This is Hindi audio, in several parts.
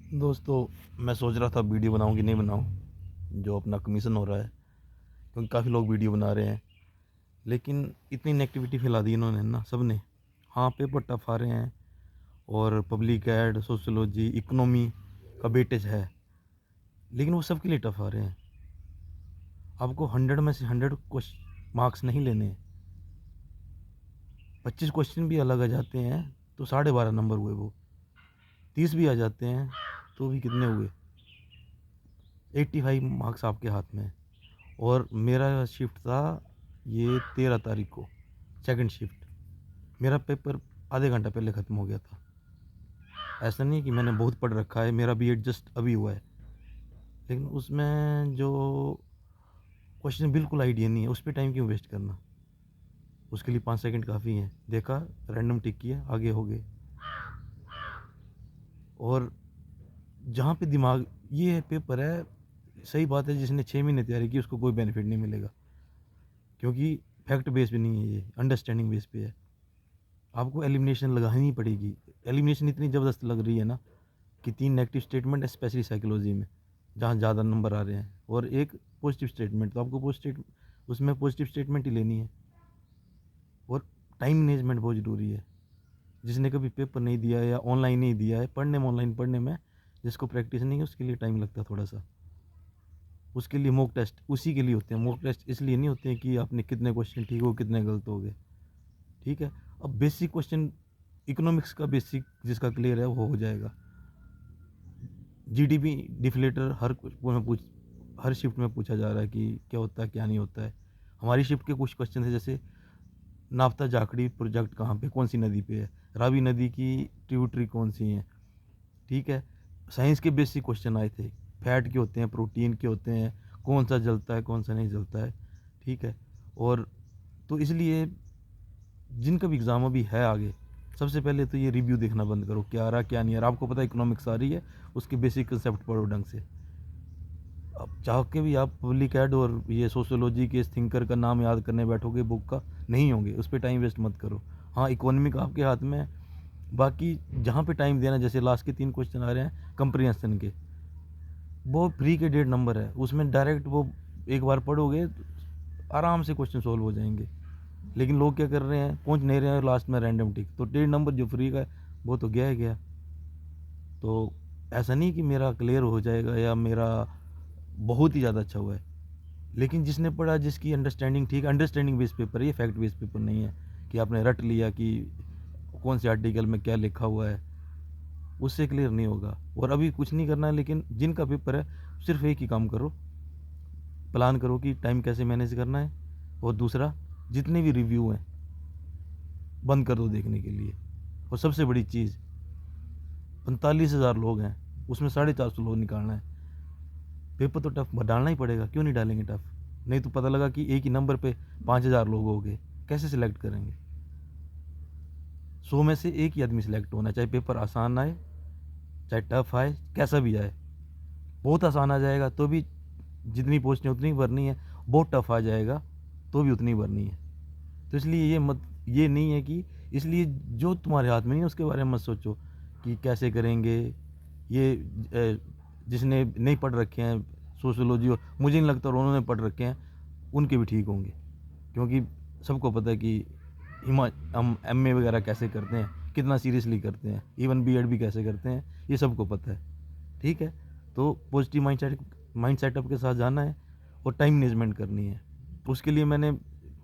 दोस्तों, मैं सोच रहा था वीडियो बनाऊं कि नहीं बनाऊं, जो अपना कमीशन हो रहा है। क्योंकि काफ़ी लोग वीडियो बना रहे हैं, लेकिन इतनी नेगेटिविटी फैला दी इन्होंने ना सब ने। हाँ, पेपर टफ आ रहे हैं और पब्लिक एड, सोशियोलॉजी, इकोनॉमी का वेटेज है, लेकिन वो सबके लिए टफ आ रहे हैं। आपको 100 में से 100 क्वेश्चन मार्क्स नहीं लेने हैं। 25 क्वेश्चन भी अलग आ जाते हैं तो 12.5 नंबर हुए। वो 30 भी आ जाते हैं तो भी कितने हुए? 85 मार्क्स आपके हाथ में है। और मेरा शिफ्ट था ये 13 तारीख को, सेकंड शिफ्ट। मेरा पेपर आधे घंटा पहले ख़त्म हो गया था। ऐसा नहीं कि मैंने बहुत पढ़ रखा है, मेरा बी एड जस्ट अभी हुआ है, लेकिन उसमें जो क्वेश्चन बिल्कुल आइडिया नहीं है, उस पर टाइम क्यों वेस्ट करना? उसके लिए 5 सेकंड काफ़ी है। देखा, रैंडम टिक किया, आगे हो गए। और जहाँ पे दिमाग, ये पेपर है, सही बात है, जिसने 6 महीने तैयारी की उसको कोई बेनिफिट नहीं मिलेगा, क्योंकि फैक्ट बेस पे नहीं है, ये अंडरस्टैंडिंग बेस पे है। आपको एलिमिनेशन लगानी पड़ेगी। एलिमिनेशन इतनी ज़बरदस्त लग रही है ना कि 3 नेगेटिव स्टेटमेंट है, स्पेशली साइकोलॉजी में, जहाँ ज़्यादा नंबर आ रहे हैं, और एक पॉजिटिव स्टेटमेंट। तो आपको उसमें पॉजिटिव स्टेटमेंट ही लेनी है। और टाइम मैनेजमेंट बहुत ज़रूरी है। जिसने कभी पेपर नहीं दिया है या ऑनलाइन नहीं दिया है, पढ़ने में, ऑनलाइन पढ़ने में जिसको प्रैक्टिस नहीं है, उसके लिए टाइम लगता है थोड़ा सा। उसके लिए मॉक टेस्ट उसी के लिए होते हैं। मॉक टेस्ट इसलिए नहीं होते हैं कि आपने कितने क्वेश्चन ठीक हो, कितने गलत हो गए। ठीक है। अब बेसिक क्वेश्चन इकोनॉमिक्स का बेसिक जिसका क्लियर है वो हो जाएगा। जीडीपी डिफलेटर हर शिफ्ट में पूछा जा रहा है कि क्या होता है, क्या नहीं होता है। हमारी शिफ्ट के कुछ क्वेश्चन थे, जैसे नाफ्ता जाखड़ी प्रोजेक्ट कहाँ पे, कौन सी नदी पे है, रावी नदी की ट्रिब्यूटरी कौन सी हैं। ठीक है। साइंस के बेसिक क्वेश्चन आए थे। फैट के होते हैं, प्रोटीन के होते हैं, कौन सा जलता है, कौन सा नहीं जलता है। ठीक है। और तो इसलिए जिनका भी एग्ज़ाम अभी है आगे, सबसे पहले तो ये रिव्यू देखना बंद करो, क्या आ रहा क्या नहीं आ रहा। आपको पता है इकोनॉमिक्स आ रही है, उसके बेसिक कंसेप्ट पढ़ो ढंग से। अब चाह के भी आप पब्लिक एड और ये सोशियोलॉजी के इस थिंकर का नाम याद करने बैठोगे, बुक का नहीं होंगे, उस पर टाइम वेस्ट मत करो। हाँ, इकोनॉमी का आपके हाथ में है। बाकी जहाँ पे टाइम देना, जैसे लास्ट के 3 क्वेश्चन आ रहे हैं कंप्रीहेंशन के, वो फ्री के 1.5 नंबर है, उसमें डायरेक्ट वो एक बार पढ़ोगे तो आराम से क्वेश्चन सॉल्व हो जाएंगे। लेकिन लोग क्या कर रहे हैं, पहुंच नहीं रहे हैं, लास्ट में रैंडम टिक, तो 1.5 नंबर जो फ्री का है वो तो गया ही गया। तो ऐसा नहीं कि मेरा क्लियर हो जाएगा या मेरा बहुत ही ज़्यादा अच्छा हुआ है, लेकिन जिसने पढ़ा, जिसकी अंडरस्टैंडिंग ठीक, अंडरस्टैंडिंग बेस्ड पेपर है ये, फैक्ट बेस्ड पेपर नहीं है कि आपने रट लिया कि कौन से आर्टिकल में क्या लिखा हुआ है। उससे क्लियर नहीं होगा। और अभी कुछ नहीं करना है, लेकिन जिनका पेपर है सिर्फ एक ही काम करो, प्लान करो कि टाइम कैसे मैनेज करना है। और दूसरा, जितने भी रिव्यू हैं बंद कर दो देखने के लिए। और सबसे बड़ी चीज़, 45,000 लोग हैं, उसमें 450 लोग निकालना है। पेपर तो टफ डालना ही पड़ेगा, क्यों नहीं डालेंगे टफ? नहीं तो पता लगा कि एक ही नंबर पे 5,000 लोग हो गए, कैसे सिलेक्ट करेंगे? 100 में से एक ही आदमी सिलेक्ट होना, चाहे पेपर आसान आए, चाहे टफ आए, कैसा भी आए। बहुत आसान आ जाएगा तो भी जितनी पोस्टें उतनी भरनी है, बहुत टफ आ जाएगा तो भी उतनी भरनी है। तो इसलिए ये नहीं है कि, इसलिए जो तुम्हारे हाथ में नहीं है उसके बारे में मत सोचो कि कैसे करेंगे। ये जिसने नहीं पढ़ रखे हैं सोशियोलॉजी, और मुझे नहीं लगता और उन्होंने पढ़ रखे हैं उनके भी ठीक होंगे, क्योंकि सबको पता है कि हम एमए वगैरह कैसे करते हैं, कितना सीरियसली करते हैं, इवन बीएड भी कैसे करते हैं, ये सबको पता है। ठीक है। तो पॉजिटिव माइंड सेटअप के साथ जाना है और टाइम मैनेजमेंट करनी है। उसके लिए मैंने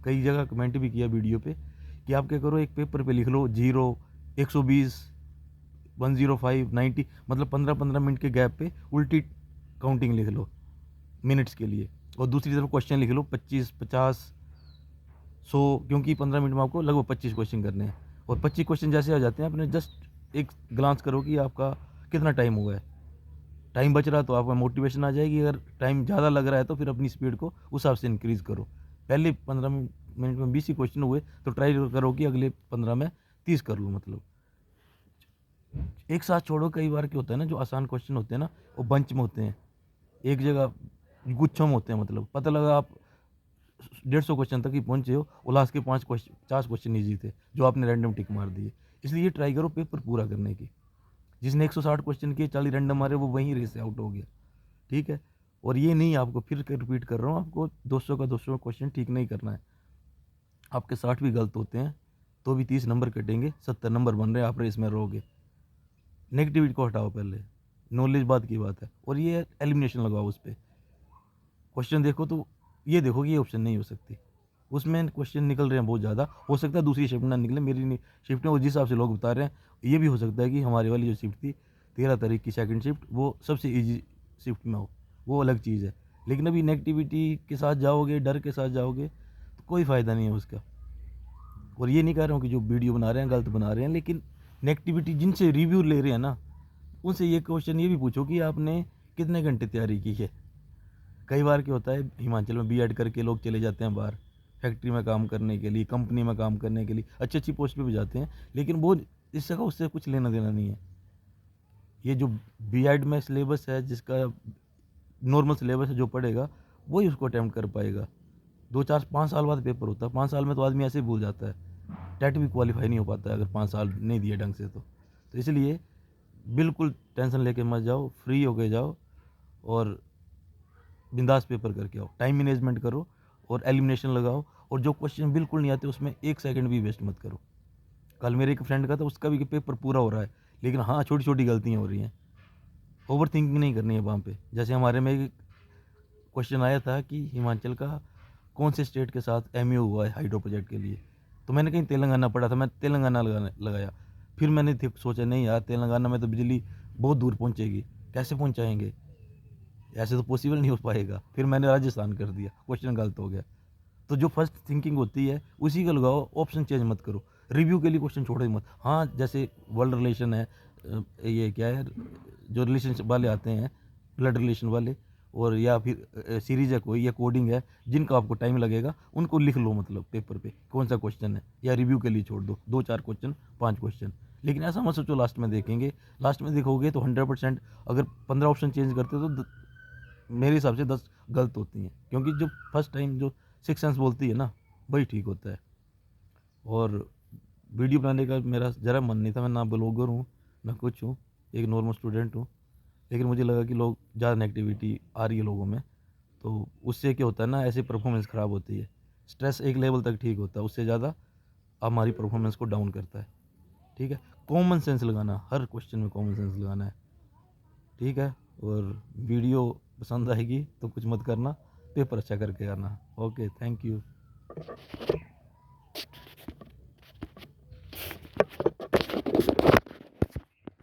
कई जगह कमेंट भी किया वीडियो पे कि आप क्या करो, एक पेपर पे लिख लो 0, 120, 105, 90, मतलब 15-15 मिनट के गैप पे उल्टी काउंटिंग लिख लो मिनट्स के लिए। और दूसरी तरफ क्वेश्चन लिख लो 25, 50, 100, क्योंकि 15 मिनट में आपको लगभग 25 क्वेश्चन करने हैं। और 25 क्वेश्चन जैसे आ जाते हैं, अपने जस्ट एक ग्लांस करो कि आपका कितना टाइम हुआ है। टाइम बच रहा है तो आपका मोटिवेशन आ जाएगी। अगर टाइम ज़्यादा लग रहा है तो फिर अपनी स्पीड को उस हिसाब से इंक्रीज़ करो। पहले 15 मिनट में 20 ही क्वेश्चन हुए तो ट्राई करो कि अगले 15 में 30 कर लो। मतलब एक साथ छोड़ो। कई बार क्या होता है ना, जो आसान क्वेश्चन होते हैं ना, वो बंच में होते हैं, एक जगह गुच्छों में होते हैं। मतलब पता लगा आप 150 क्वेश्चन तक ही पहुंचे हो और लास्ट के 50 क्वेश्चन ईजी थे जो आपने रैंडम टिक मार दिए। इसलिए ट्राई करो पेपर पूरा करने की। जिसने 160 क्वेश्चन किए 40 रैंडम मारे वो वहीं रेस से आउट हो गया, ठीक है। और ये नहीं, आपको फिर रिपीट कर रहा हूँ, आपको 200 का 200 क्वेश्चन ठीक नहीं करना है। आपके 60 भी गलत होते हैं तो भी 30 नंबर कटेंगे, 70 नंबर बन रहे हैं, आप रेस में रहोगे। नेगेटिविटी को हटाओ पहले, नॉलेज बात की बात है। और ये एलिमिनेशन लगाओ उस पर, क्वेश्चन देखो तो ये देखो कि ये ऑप्शन नहीं हो सकती, उसमें क्वेश्चन निकल रहे हैं बहुत ज़्यादा। हो सकता है दूसरी शिफ्ट ना निकले, मेरी शिफ्ट में वो जिस हिसाब से लोग बता रहे हैं, ये भी हो सकता है कि हमारी वाली जो शिफ्ट थी 13 तारीख की सेकंड शिफ्ट वो सबसे इजी शिफ्ट में हो, वो अलग चीज़ है। लेकिन अभी नेगेटिविटी के साथ जाओगे, डर के साथ जाओगे तो कोई फ़ायदा नहीं है उसका। और ये नहीं कह रहा हूँ कि जो वीडियो बना रहे हैं गलत बना रहे हैं, लेकिन नेगेटिविटी जिनसे रिव्यू ले रहे हैं ना, उनसे ये क्वेश्चन ये भी पूछो कि आपने कितने घंटे तैयारी की है। कई बार क्या होता है, हिमाचल में बीएड करके लोग चले जाते हैं बाहर फैक्ट्री में काम करने के लिए, कंपनी में काम करने के लिए, अच्छी अच्छी पोस्ट पे भी जाते हैं, लेकिन वो इस जगह उससे कुछ लेना देना नहीं है। ये जो बीएड में सिलेबस है, जिसका नॉर्मल सिलेबस है, जो पढ़ेगा वही उसको अटैम्प्ट कर पाएगा। 2 4 5 साल बाद पेपर होता है, 5 साल में तो आदमी ऐसे ही भूल जाता है, टेट भी क्वालिफाई नहीं हो पाता है अगर 5 साल नहीं दिए ढंग से तो इसलिए बिल्कुल टेंशन लेके मत जाओ, फ्री होके जाओ और बिंदास पेपर करके आओ। टाइम मैनेजमेंट करो और एलिमिनेशन लगाओ, और जो क्वेश्चन बिल्कुल नहीं आते उसमें 1 सेकंड भी वेस्ट मत करो। कल मेरे एक फ्रेंड का था, उसका भी पेपर पूरा हो रहा है, लेकिन हाँ छोटी छोटी गलतियाँ हो रही हैं। ओवर थिंकिंग नहीं करनी है वहाँ पे। जैसे हमारे में एक क्वेश्चन आया था कि हिमाचल का कौन से स्टेट के साथ एमओयू हुआ है हाइड्रो प्रोजेक्ट के लिए, तो मैंने कहीं तेलंगाना पढ़ा था, मैं तेलंगाना लगाया। फिर मैंने सोचा नहीं यार, तेलंगाना में तो बिजली बहुत दूर पहुँचेगी, कैसे पहुँचाएंगे, ऐसे तो पॉसिबल नहीं हो पाएगा। फिर मैंने राजस्थान कर दिया, क्वेश्चन गलत हो गया। तो जो फर्स्ट थिंकिंग होती है उसी का लगाओ, ऑप्शन चेंज मत करो। रिव्यू के लिए क्वेश्चन छोड़ो ही मत। हाँ, जैसे वर्ल्ड रिलेशन है, ये क्या है, जो रिलेशनशिप वाले आते हैं, ब्लड रिलेशन वाले, और या फिर सीरीज है कोई या कोडिंग है, जिनका आपको टाइम लगेगा उनको लिख लो, मतलब पेपर पे कौन सा क्वेश्चन है, या रिव्यू के लिए छोड़ दो 2 4 क्वेश्चन 5 क्वेश्चन। लेकिन ऐसा मत सोचो लास्ट में देखेंगे, लास्ट में देखोगे तो 100%, अगर 15 ऑप्शन चेंज करते हो तो मेरे हिसाब से 10 गलत होती हैं, क्योंकि जो फर्स्ट टाइम जो सिक्स सेंस बोलती है ना, वही ठीक होता है। और वीडियो बनाने का मेरा ज़रा मन नहीं था, मैं ना ब्लॉगर हूँ ना कुछ हूँ, एक नॉर्मल स्टूडेंट हूँ। लेकिन मुझे लगा कि लोग ज़्यादा नेगेटिविटी आ रही है लोगों में, तो उससे क्या होता है ना, ऐसे परफॉर्मेंस ख़राब होती है। स्ट्रेस एक लेवल तक ठीक होता है, उससे ज़्यादा हमारी परफॉर्मेंस को डाउन करता है, ठीक है। कॉमन सेंस लगाना, हर क्वेश्चन में कॉमन सेंस लगाना है, ठीक है। और वीडियो पसंद आएगी तो कुछ मत करना, पेपर अच्छा करके आना। Okay, thank you.